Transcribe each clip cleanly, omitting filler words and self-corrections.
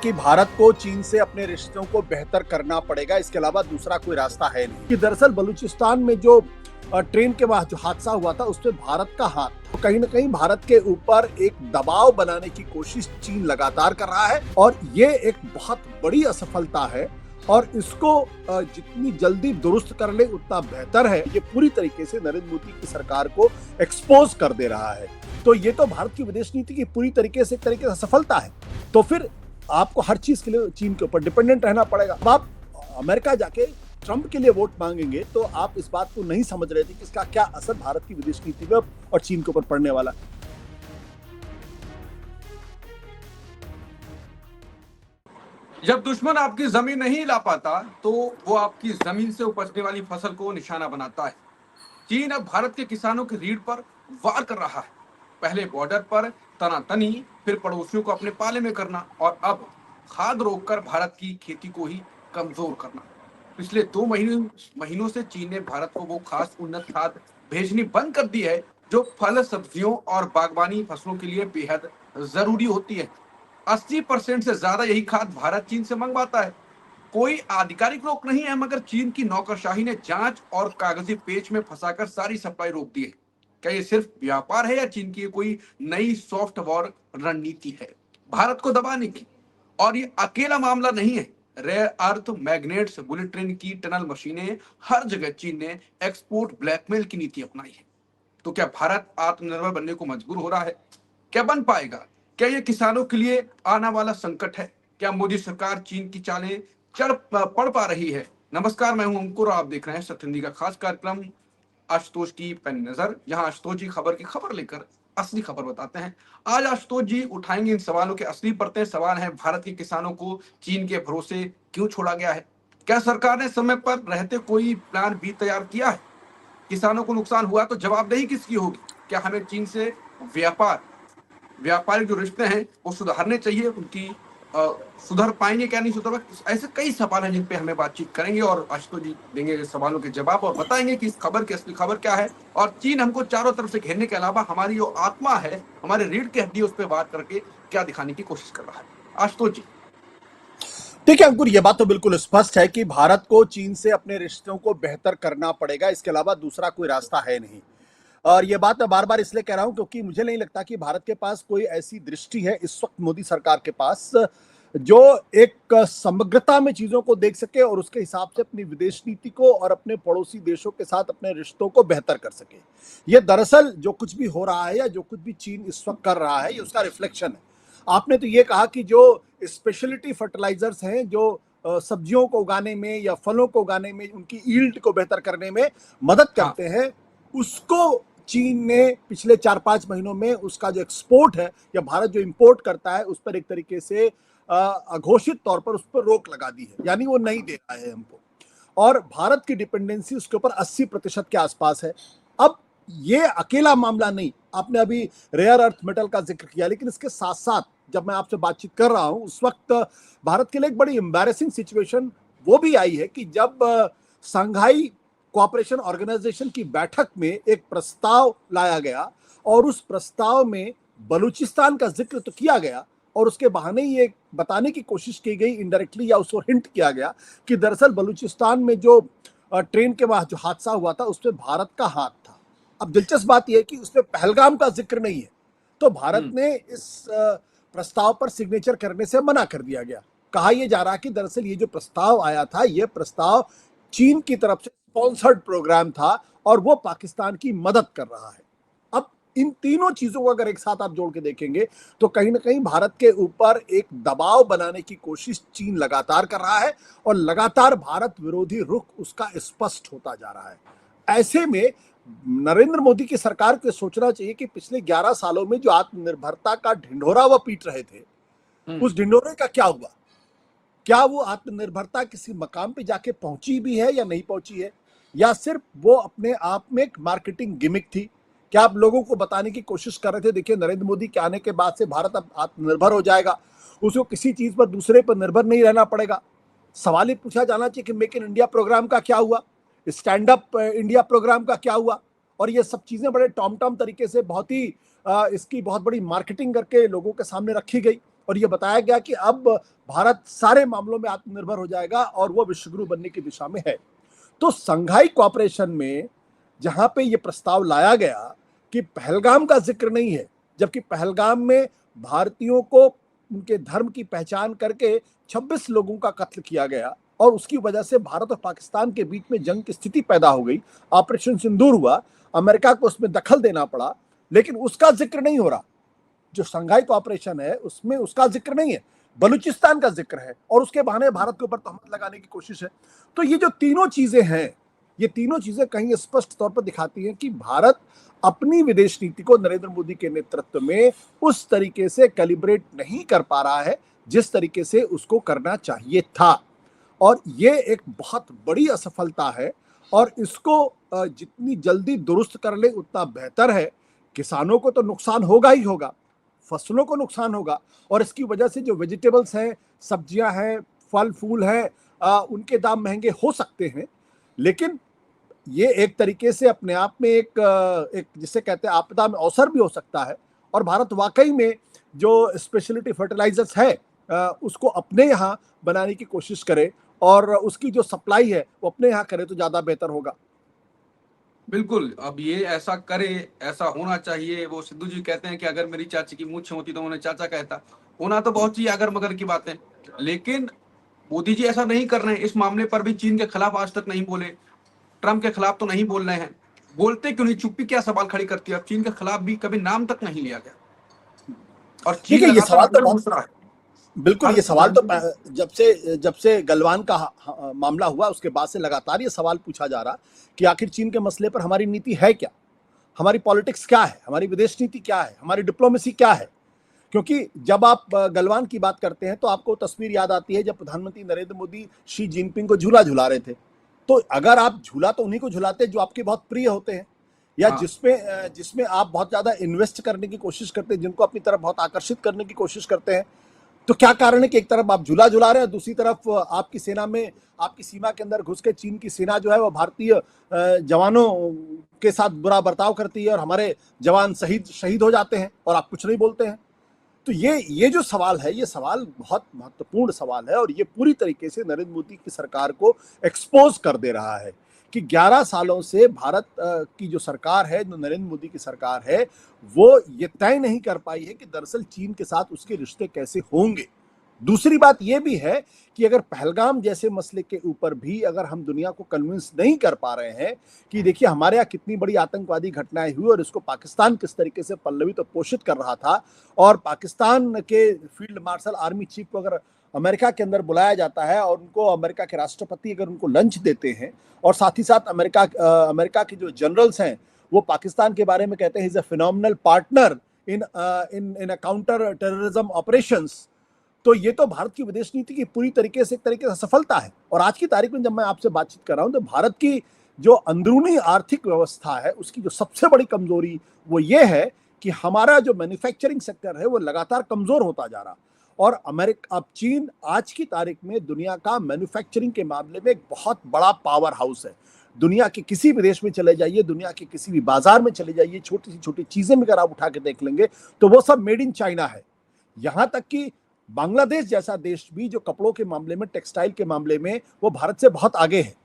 कि भारत को चीन से अपने रिश्तों को बेहतर करना पड़ेगा, इसके अलावा दूसरा कोई रास्ता है नहीं। कि दरअसल बलूचिस्तान में जो ट्रेन के बाद जो हादसा हुआ था उसमें भारत का हाथ, तो कहीं ना कहीं भारत के ऊपर एक दबाव बनाने की कोशिश चीन लगातार कर रहा है और ये एक बहुत बड़ी असफलता है और इसको जितनी जल्दी दुरुस्त कर ले उतना बेहतर है। ये पूरी तरीके से नरेंद्र मोदी की सरकार को एक्सपोज कर दे रहा है। तो ये तो भारत की विदेश नीति की पूरी तरीके से एक तरीके से सफलता है। तो फिर आपको हर चीज के लिए चीन के ऊपर डिपेंडेंट रहना पड़ेगा। अब आप अमेरिका जाके ट्रंप के लिए वोट मांगेंगे तो आप इस बात को नहीं समझ रहे थे कि इसका क्या असर भारत की विदेश नीति में और चीन के ऊपर पड़ने वाला। जब दुश्मन आपकी जमीन नहीं ला पाता तो वो आपकी जमीन से उपजने वाली फसल को निशाना बनाता है। चीन अब भारत के किसानों की रीढ़ पर वार कर रहा है। पहले बॉर्डर पर तनातनी, फिर पड़ोसियों को अपने पाले में करना और अब खाद रोककर भारत की खेती को ही कमजोर करना। पिछले 2 महीनों से चीन ने भारत को वो खास उन्नत खाद भेजनी बंद कर दी है जो फल, सब्जियों और बागवानी फसलों के लिए बेहद जरूरी होती है। 80% से ज्यादा यही खाद भारत चीन से मंगवाता है। कोई आधिकारिक रोक नहीं है, मगर चीन की नौकरशाही ने जांच और कागजी पेच में फंसाकर सारी सप्लाई रोक दी है। क्या ये सिर्फ व्यापार है या चीन की कोई नई सॉफ्ट वॉर रणनीति है भारत को दबाने की? और ये अकेला मामला नहीं है। Rare earth magnets, bullet train की टनल मशीनें, हर जगह चीन ने एक्सपोर्ट ब्लैकमेल की नीति अपनाई है। तो क्या भारत आत्मनिर्भर बनने को मजबूर हो रहा है? क्या बन पाएगा? क्या ये किसानों के लिए आने वाला संकट है? क्या मोदी सरकार चीन की चालें पढ़ पा रही है? नमस्कार, मैं हूं अंकुर और आप देख रहे हैं सत्य हिंदी का खास कार्यक्रम आशुतोष की पैनी नजर। यहाँ आशुतोष जी खबर की खबर लेकर असली खबर बताते हैं। आज आशुतोष जी उठाएंगे इन सवालों के असली परतें। सवाल है, भारत के किसानों को चीन के भरोसे क्यों छोड़ा गया है? क्या सरकार ने समय पर रहते कोई प्लान बी तैयार किया है? किसानों को नुकसान हुआ तो जवाबदेही किसकी होगी? क्या हमें चीन से व्यापारिक जो रिश्ते हैं वो सुधारने चाहिए? उनकी सुधर पाएंगे क्या, नहीं सुधर? ऐसे कई सवाल हैं जिन पे हमें बातचीत करेंगे और आशुतोष जी देंगे सवालों के जवाब और बताएंगे कि इस खबर की असली खबर क्या है। और चीन हमको चारों तरफ से घेरने के अलावा हमारी जो आत्मा है, हमारे रीढ़ की हड्डी, उस पर बात करके क्या दिखाने की कोशिश कर रहा है। आशुतोष जी। देखिए अंकुर, ये बात तो बिल्कुल स्पष्ट है कि भारत को चीन से अपने रिश्तों को बेहतर करना पड़ेगा, इसके अलावा दूसरा कोई रास्ता है नहीं। और ये बात मैं बार बार इसलिए कह रहा हूं क्योंकि मुझे नहीं लगता कि भारत के पास कोई ऐसी दृष्टि है इस वक्त मोदी सरकार के पास जो एक समग्रता में चीजों को देख सके और उसके हिसाब से अपनी विदेश नीति को और अपने पड़ोसी देशों के साथ अपने रिश्तों को बेहतर कर सके। ये दरअसल जो कुछ भी हो रहा है या जो कुछ भी चीन इस वक्त कर रहा है, ये उसका रिफ्लेक्शन है। आपने तो ये कहा कि जो स्पेशलिटी फर्टिलाइजर्स हैं, जो सब्जियों को उगाने में या फलों को उगाने में उनकी ईल्ड को बेहतर करने में मदद करते हैं, उसको चीन ने पिछले 4-5 महीनों में उसका जो एक्सपोर्ट है या भारत जो इंपोर्ट करता है उस पर एक तरीके से अघोषित तौर पर उस पर रोक लगा दी है, यानी वो नहीं दे रहा है हमको। और भारत की डिपेंडेंसी उसके ऊपर 80% के आसपास है। अब ये अकेला मामला नहीं, आपने अभी रेयर अर्थ मेटल का जिक्र किया, लेकिन इसके साथ साथ जब मैं आपसे बातचीत कर रहा हूं उस वक्त भारत के लिए एक बड़ी एम्बैरेसिंग सिचुएशन वो भी आई है कि जब शंघाई कोऑपरेशन ऑर्गेनाइजेशन की बैठक में एक प्रस्ताव लाया गया और उस प्रस्ताव में बलूचिस्तान का जिक्र तो किया गया और उसके बहाने ये बताने की कोशिश की गई इनडायरेक्टली या उसको हिंट किया गया कि दरअसल बलूचिस्तान में जो ट्रेन के बाद जो हादसा हुआ था उसमें भारत का हाथ था। अब दिलचस्प बात यह है कि उसमें पहलगाम का जिक्र नहीं है, तो भारत ने इस प्रस्ताव पर सिग्नेचर करने से मना कर दिया गया। कहा यह जा रहा कि दरअसल ये जो प्रस्ताव आया था, यह प्रस्ताव चीन की तरफ से स्पॉन्सर्ड प्रोग्राम था और वो पाकिस्तान की मदद कर रहा है। अब इन तीनों चीजों को अगर एक साथ आप जोड़ के देखेंगे तो कहीं ना कहीं भारत के ऊपर एक दबाव बनाने की कोशिश चीन लगातार कर रहा है और लगातार भारत विरोधी रुख उसका स्पष्ट होता जा रहा है। ऐसे में नरेंद्र मोदी की सरकार को सोचना चाहिए कि पिछले 11 सालों में जो आत्मनिर्भरता का ढिंढोरा वो पीट रहे थे, उस ढिंढोरे का क्या हुआ? क्या वो आत्मनिर्भरता किसी मकाम पे जाके पहुंची भी है या नहीं पहुंची है, या सिर्फ वो अपने आप में एक मार्केटिंग गिमिक थी? क्या आप लोगों को बताने की कोशिश कर रहे थे देखिए नरेंद्र मोदी के आने के बाद से भारत अब आत्मनिर्भर हो जाएगा, उसको किसी चीज पर दूसरे पर निर्भर नहीं रहना पड़ेगा? सवाल ये पूछा जाना चाहिए कि मेक इन इंडिया प्रोग्राम का क्या हुआ, स्टैंड अप इंडिया प्रोग्राम का क्या हुआ? और ये सब चीजें बड़े टॉम टॉम तरीके से बहुत ही इसकी बहुत बड़ी मार्केटिंग करके लोगों के सामने रखी गई। और ये बताया गया कि अब भारत सारे मामलों में आत्मनिर्भर हो जाएगा और वो विश्वगुरु बनने की दिशा में है। तो संघाई कोऑपरेशन में जहां पे ये प्रस्ताव लाया गया कि पहलगाम का जिक्र नहीं है, जबकि पहलगाम में भारतीयों को उनके धर्म की पहचान करके 26 लोगों का कत्ल किया गया और उसकी वजह से भारत और पाकिस्तान के बीच में जंग की स्थिति पैदा हो गई, ऑपरेशन सिंदूर हुआ, अमेरिका को उसमें दखल देना पड़ा, लेकिन उसका जिक्र नहीं हो रहा। जो शंघाई कोऑपरेशन है उसमें उसका जिक्र नहीं है, बलूचिस्तान का जिक्र है और उसके बहाने भारत के ऊपर तहमत लगाने की कोशिश है। तो ये जो तीनों चीजें हैं, ये तीनों चीजें कहीं स्पष्ट तौर पर दिखाती हैं कि भारत अपनी विदेश नीति को नरेंद्र मोदी के नेतृत्व में उस तरीके से कैलिब्रेट नहीं कर पा रहा है जिस तरीके से उसको करना चाहिए था। और ये एक बहुत बड़ी असफलता है और इसको जितनी जल्दी दुरुस्त कर ले उतना बेहतर है। किसानों को तो नुकसान होगा ही होगा, फसलों को नुकसान होगा और इसकी वजह से जो वेजिटेबल्स हैं, सब्जियां हैं, फल फूल हैं, उनके दाम महंगे हो सकते हैं। लेकिन ये एक तरीके से अपने आप में एक जिसे कहते हैं आपदा में अवसर भी हो सकता है और भारत वाकई में जो स्पेशलिटी फर्टिलाइजर्स है उसको अपने यहाँ बनाने की कोशिश करे और उसकी जो सप्लाई है वो अपने यहाँ करे तो ज्यादा बेहतर होगा। बिल्कुल, अब ये ऐसा करे, ऐसा होना चाहिए। वो सिद्धू जी कहते हैं कि अगर मेरी चाची की मूंछ होती तो उन्हें चाचा कहता। होना तो बहुत चीज अगर मगर की बातें, लेकिन मोदी जी ऐसा नहीं कर रहे हैं। इस मामले पर भी चीन के खिलाफ आज तक नहीं बोले, ट्रंप के खिलाफ तो नहीं बोल रहे हैं। बोलते क्यों नहीं? चुप्पी क्या सवाल खड़ी करती है? अब चीन के खिलाफ भी कभी नाम तक नहीं लिया गया और चीन देखिए ये लगातार सवाल तो अंदर घुस रहा है। बिल्कुल, हर ये सवाल तो जंग जब से गलवान का मामला हुआ उसके बाद से लगातार ये सवाल पूछा जा रहा कि आखिर चीन के मसले पर हमारी नीति है क्या, हमारी पॉलिटिक्स क्या है, हमारी विदेश नीति क्या है, हमारी डिप्लोमेसी क्या है। क्योंकि जब आप गलवान की बात करते हैं तो आपको तस्वीर याद आती है जब प्रधानमंत्री नरेंद्र मोदी शी जिनपिंग को झूला झुला रहे थे। तो अगर आप झूला तो उन्हीं को झुलाते जो आपके बहुत प्रिय होते हैं या हाँ, जिसमें आप बहुत ज्यादा इन्वेस्ट करने की कोशिश करते हैं, जिनको अपनी तरफ बहुत आकर्षित करने की कोशिश करते हैं। तो क्या कारण है कि एक तरफ आप झूला झुला रहे हैं, दूसरी तरफ आपकी सेना में, आपकी सीमा के अंदर घुस के चीन की सेना जो है वो भारतीय जवानों के साथ बुरा बर्ताव करती है और हमारे जवान शहीद हो जाते हैं और आप कुछ नहीं बोलते हैं। तो ये जो सवाल है, ये सवाल बहुत महत्वपूर्ण सवाल है और ये पूरी तरीके से नरेंद्र मोदी की सरकार को एक्सपोज कर दे रहा है कि 11 सालों से भारत की जो सरकार है, जो नरेंद्र मोदी की सरकार है, वो ये तय नहीं कर पाई है कि दरअसल चीन के साथ उसके रिश्ते कैसे होंगे। दूसरी बात यह भी है कि अगर पहलगाम जैसे मसले के ऊपर भी अगर हम दुनिया को कन्विंस नहीं कर पा रहे हैं कि देखिए हमारे यहाँ कितनी बड़ी आतंकवादी घटनाएं हुई और इसको पाकिस्तान किस तरीके से पल्लवित तो पोषित कर रहा था, और पाकिस्तान के फील्ड मार्शल आर्मी चीफ को अगर अमेरिका के अंदर बुलाया जाता है और उनको अमेरिका के राष्ट्रपति अगर उनको लंच देते हैं और साथ ही साथ अमेरिका के जो जनरल्स हैं वो पाकिस्तान के बारे में कहते हैं is a phenomenal partner in in counter terrorism operations, तो ये तो भारत की विदेश नीति की पूरी तरीके से एक तरीके से सफलता है। और आज की तारीख में जब मैं आपसे बातचीत कर रहा हूं तो भारत की जो अंदरूनी आर्थिक व्यवस्था है उसकी जो सबसे बड़ी कमजोरी वो ये है कि हमारा जो मैन्युफैक्चरिंग सेक्टर है वो लगातार कमजोर होता जा रहा। और अमेरिका, अब चीन आज की तारीख में दुनिया का मैन्युफैक्चरिंग के मामले में एक बहुत बड़ा पावर हाउस है। दुनिया के किसी भी देश में चले जाइए, दुनिया के किसी भी बाजार में चले जाइए, छोटी सी छोटी चीजें भी अगर आप उठा के देख लेंगे तो वो सब मेड इन चाइना है। यहां तक कि बांग्लादेश जैसा देश भी जो कपड़ों के मामले में, टेक्सटाइल के मामले में वो भारत से बहुत आगे है।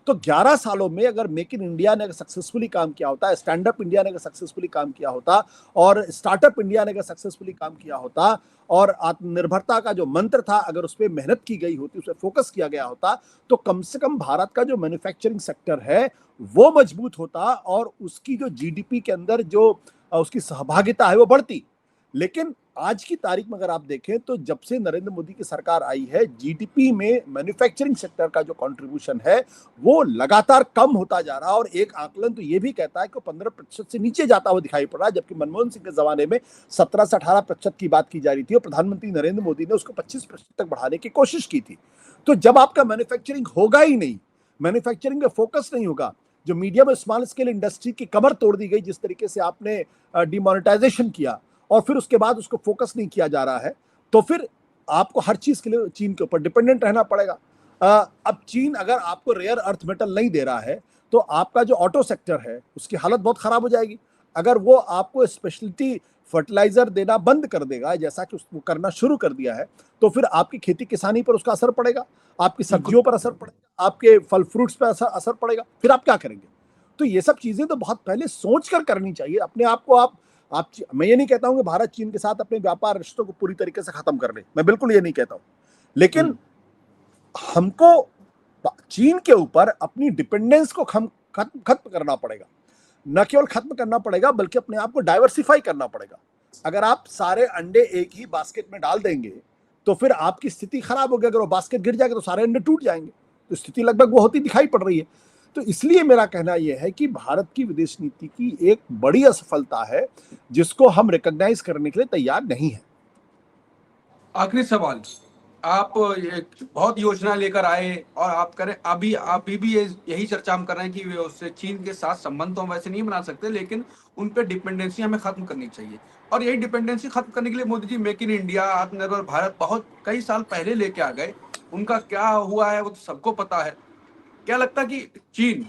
तो 11 सालों में अगर मेक इन इंडिया ने अगर सक्सेसफुली काम किया होता, स्टैंड अप इंडिया ने अगर सक्सेसफुली काम किया होता और स्टार्टअप इंडिया ने अगर सक्सेसफुली काम किया होता और आत्मनिर्भरता का जो मंत्र था अगर उस पर मेहनत की गई होती, उस पर फोकस किया गया होता, तो कम से कम भारत का जो मैन्युफैक्चरिंग सेक्टर है वो मजबूत होता और उसकी जो जीडीपी के अंदर जो उसकी सहभागिता है वो बढ़ती। लेकिन आज की तारीख में अगर आप देखें तो जब से नरेंद्र मोदी की सरकार आई है, जीडीपी में मैन्युफैक्चरिंग सेक्टर का जो कंट्रीब्यूशन है वो लगातार कम होता जा रहा है। और एक आकलन तो ये भी कहता है कि 15% से नीचे जाता हुआ दिखाई पड़ रहा है, जबकि मनमोहन सिंह के जमाने में 17 से 18% की बात की जा रही थी और प्रधानमंत्री नरेंद्र मोदी ने उसको 25% तक बढ़ाने की कोशिश की थी। तो जब आपका मैन्युफैक्चरिंग होगा ही नहीं, मैन्युफैक्चरिंग में फोकस नहीं होगा, जो मीडियम और स्मॉल स्केल इंडस्ट्री की कमर तोड़ दी गई, जिस तरीके से आपने डिमोनेटाइजेशन किया और फिर उसके बाद उसको फोकस नहीं किया जा रहा है, तो फिर आपको हर चीज के लिए चीन के ऊपर डिपेंडेंट रहना पड़ेगा। अब चीन अगर आपको रेयर अर्थ मेटल नहीं दे रहा है तो आपका जो ऑटो सेक्टर है उसकी हालत बहुत खराब हो जाएगी। अगर वो आपको स्पेशलिटी फर्टिलाइजर देना बंद कर देगा, जैसा कि उसको करना शुरू कर दिया है, तो फिर आपकी खेती किसानी पर उसका असर पड़ेगा, आपकी बिल्कुल। सब्जियों पर असर पड़ेगा, आपके फल फ्रूट्स पर असर पड़ेगा, फिर आप क्या करेंगे? तो ये सब चीजें तो बहुत पहले सोच कर करनी चाहिए। अपने आप को आप मैं ये नहीं कहता हूं कि भारत चीन के साथ अपने व्यापार रिश्तों को पूरी तरीके से खत्म कर ले, मैं बिल्कुल ये नहीं कहता हूं, लेकिन हमको चीन के ऊपर अपनी डिपेंडेंस को खत्म करना पड़ेगा। न केवल खत्म करना पड़ेगा बल्कि अपने आप को डाइवर्सिफाई करना पड़ेगा। अगर आप सारे अंडे एक ही बास्केट में डाल देंगे तो फिर आपकी स्थिति खराब होगी। अगर वो बास्केट गिर जाएगा तो सारे अंडे टूट जाएंगे। तो स्थिति लगभग वो होती दिखाई पड़ रही है। तो इसलिए मेरा कहना यह है कि भारत की विदेश नीति की एक बड़ी असफलता है जिसको हम रिकॉग्नाइज करने के लिए तैयार नहीं है। आखिरी सवाल, आप ये बहुत योजना लेकर आए और आप करें, अभी भी यही चर्चा हम कर रहे हैं कि उससे चीन के साथ संबंध तो हम वैसे नहीं बना सकते, लेकिन उन पे डिपेंडेंसी हमें खत्म करनी चाहिए। और यही डिपेंडेंसी खत्म करने के लिए Modi ji make in India, आत्मनिर्भर भारत बहुत कई साल पहले लेके आ गए। उनका क्या हुआ है वो तो सबको पता है। क्या लगता है कि चीन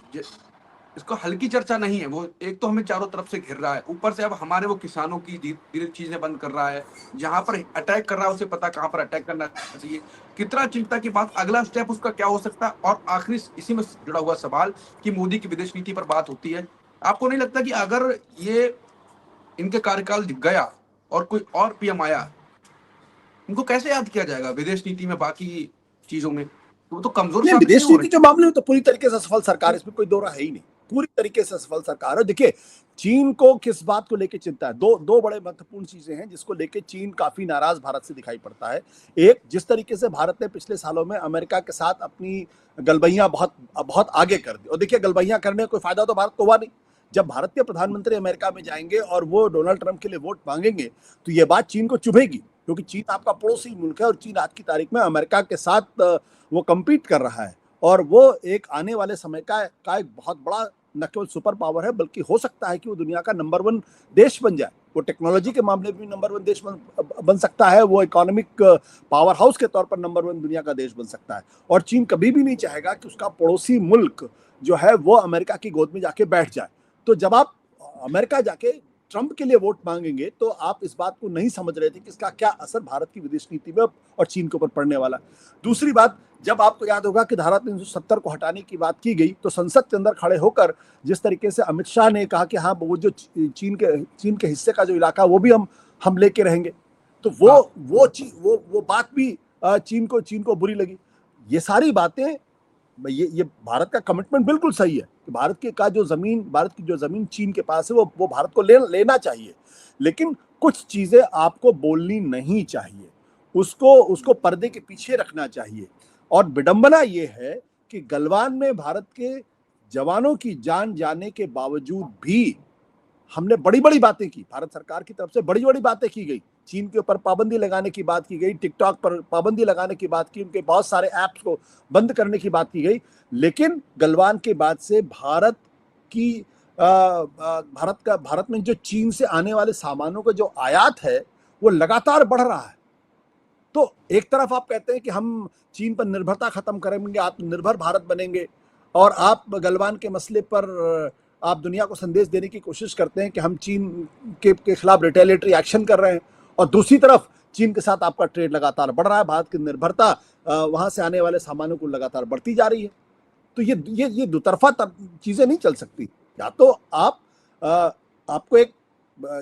इसको हल्की चर्चा नहीं है, वो एक तो हमें चारों तरफ से घिर रहा है, ऊपर से अब हमारे वो किसानों की धीरे चीजें बंद कर रहा है, जहां पर अटैक कर रहा है उसे पता कहां पर अटैक करना चाहिए। कितना चिंता की बात, अगला स्टेप उसका क्या हो सकता है? और आखिरी इसी में जुड़ा हुआ सवाल कि मोदी की विदेश नीति पर बात होती है, आपको नहीं लगता कि अगर ये इनके कार्यकाल गया और कोई और पीएम आया, इनको कैसे याद किया जाएगा विदेश नीति में, बाकी चीजों में? वो तो कमजोर नहीं, साबित नहीं विदेश हो नीति रही? के मामले में तो पूरी तरीके से सफल सरकार, इसमें कोई दो राय है ही नहीं। पूरी तरीके से सफल सरकार है। देखिए, चीन को किस बात को लेकर चिंता है, दो बड़े महत्वपूर्ण चीजें हैं जिसको लेकर चीन काफी नाराज भारत से दिखाई पड़ता है। एक, जिस तरीके से भारत ने पिछले सालों में अमेरिका के साथ अपनी गलबैयां बहुत बहुत आगे कर दी। और देखिए, गलबैयां करने का कोई फायदा तो भारत को हुआ नहीं। जब भारत के प्रधानमंत्री अमेरिका में जाएंगे और वो डोनाल्ड ट्रंप के लिए वोट मांगेंगे तो ये बात चीन को चुभेगी, क्योंकि चीन आपका पड़ोसी मुल्क है और चीन आज की तारीख में अमेरिका के साथ वो कम्पीट कर रहा है। और वो एक आने वाले समय का एक बहुत बड़ा न केवल सुपर पावर है, बल्कि हो सकता है कि वो दुनिया का नंबर 1 देश बन जाए। वो टेक्नोलॉजी के मामले में नंबर 1 देश बन सकता है। वो इकोनॉमिक पावर हाउस के तौर पर नंबर 1 दुनिया का देश बन सकता है। और चीन कभी भी नहीं चाहेगा कि उसका पड़ोसी मुल्क जो है वो अमेरिका की गोद में जाके बैठ जाए। तो जब आप अमेरिका जाके ट्रंप के लिए वोट मांगेंगे तो आप इस बात को नहीं समझ रहे थे कि इसका क्या असर भारत की विदेश नीति में और चीन के ऊपर पड़ने वाला। दूसरी बात, जब आपको याद होगा कि धारा 370 को हटाने की बात की गई तो संसद के अंदर खड़े होकर जिस तरीके से अमित शाह ने कहा कि हाँ, वो जो चीन के हिस्से का जो इलाका वो भी हम लेके रहेंगे, तो वो बात भी चीन को बुरी लगी। ये सारी बातें, ये भारत का कमिटमेंट बिल्कुल सही है कि भारत की जो जमीन चीन के पास है वो भारत को लेना चाहिए, लेकिन कुछ चीजें आपको बोलनी नहीं चाहिए, उसको पर्दे के पीछे रखना चाहिए। और विडंबना ये है कि गलवान में भारत के जवानों की जान जाने के बावजूद भी हमने बड़ी बड़ी बातें की, भारत सरकार की तरफ से बड़ी बड़ी बातें की गई। चीन के ऊपर पाबंदी लगाने की बात की गई, टिकटॉक पर पाबंदी लगाने की बात की, उनके बहुत सारे ऐप्स को बंद करने की बात की गई। लेकिन गलवान के बाद से भारत में जो चीन से आने वाले सामानों का जो आयात है वो लगातार बढ़ रहा है। तो एक तरफ आप कहते हैं कि हम चीन पर निर्भरता खत्म करेंगे, आत्मनिर्भर भारत बनेंगे, और आप गलवान के मसले पर आप दुनिया को संदेश देने की कोशिश करते हैं कि हम चीन के खिलाफ रिटेलिएटरी एक्शन कर रहे हैं, और दूसरी तरफ चीन के साथ आपका ट्रेड लगातार बढ़ रहा है, भारत की निर्भरता वहां से आने वाले सामानों को लगातार बढ़ती जा रही है। तो ये दुतरफा चीजें नहीं चल सकती। या तो आपको एक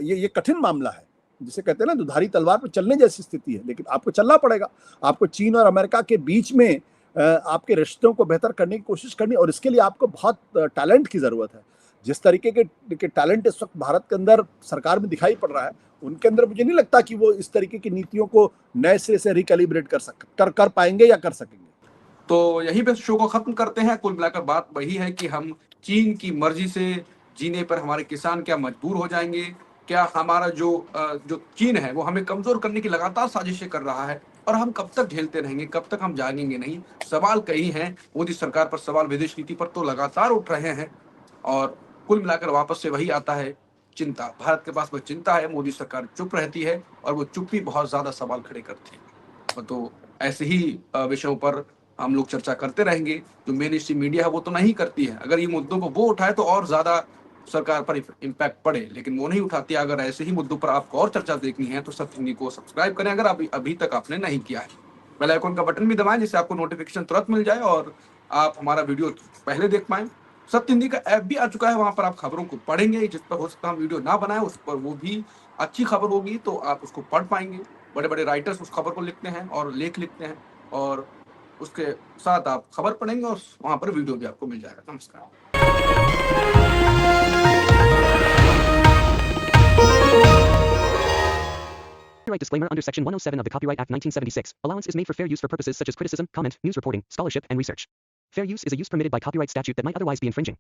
ये कठिन मामला है, जिसे कहते हैं ना दुधारी तलवार पर चलने जैसी स्थिति है, लेकिन आपको चलना पड़ेगा। आपको चीन और अमेरिका के बीच में आपके रिश्तों को बेहतर करने की कोशिश करनी, और इसके लिए आपको बहुत टैलेंट की जरूरत है। जिस तरीके के टैलेंट इस वक्त भारत के अंदर सरकार में दिखाई पड़ रहा है, उनके अंदर मुझे नहीं लगता कि वो इस तरीके की नीतियों को नए सिरे से रिकैलिब्रेट कर पाएंगे या कर सकेंगे। तो यही पे शो को खत्म करते हैं। कुल मिलाकर बात वही है कि हम चीन की मर्जी से जीने पर हमारे किसान क्या मजबूर हो जाएंगे? क्या हमारा जो चीन है वो हमें कमजोर करने की लगातार साजिशें कर रहा है, और हम कब तक झेलते रहेंगे, कब तक हम जागेंगे नहीं? सवाल कई हैं। मोदी सरकार पर सवाल विदेश नीति पर तो लगातार उठ रहे हैं, और कुल मिलाकर वापस से वही आता है, चिंता। भारत के पास वो चिंता है, मोदी सरकार चुप रहती है, और वो चुप्पी बहुत ज्यादा सवाल खड़े करती है। तो ऐसे ही विषयों पर हम लोग चर्चा करते रहेंगे। जो मेन स्ट्रीम मीडिया है वो तो नहीं करती है। अगर ये मुद्दों को वो उठाए तो और ज्यादा सरकार पर इम्पैक्ट पड़े, लेकिन वो नहीं उठाती। अगर ऐसे ही मुद्दों पर आपको और चर्चा देखनी है तो सत्य हिंदी को सब्सक्राइब करें अगर अभी तक आपने नहीं किया है। बेल आइकन का बटन भी दबाएं जिससे आपको नोटिफिकेशन तुरंत मिल जाए और आप हमारा वीडियो पहले देख पाएं। सत्य हिंदी का ऐप भी आ चुका है, वहां पर आप खबरों को पढ़ेंगे। जिस पर हो सकता है हम वीडियो ना बनाए, उस पर वो भी अच्छी खबर होगी तो आप उसको पढ़ पाएंगे। बड़े बड़े राइटर्स उस खबर को लिखते हैं और लेख लिखते हैं, और उसके साथ आप खबर पढ़ेंगे और वहां पर वीडियो भी आपको मिल जाएगा। नमस्कार। Copyright disclaimer under Section 107 of the Copyright Act 1976. Allowance is made for fair use for purposes such as criticism, comment, news reporting, scholarship, and research. Fair use is a use permitted by copyright statute that might otherwise be infringing.